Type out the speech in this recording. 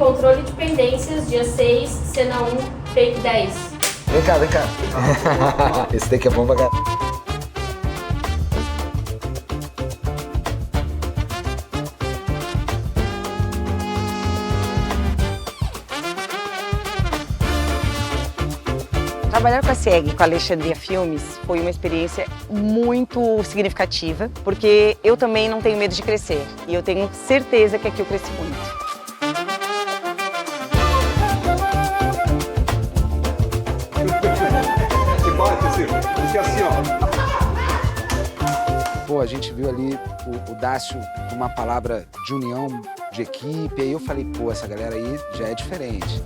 Controle de Pendências, dia 6, cena 1, take 10. Vem cá, vem cá. Esse daqui é bom pra caralho. Trabalhar com a SEG, com a Alexandria Filmes, foi uma experiência muito significativa, porque eu também não tenho medo de crescer, e eu tenho certeza que aqui eu cresci muito. Pô, a gente viu ali o Dácio com uma palavra de união, de equipe, aí eu falei, pô, essa galera aí já é diferente.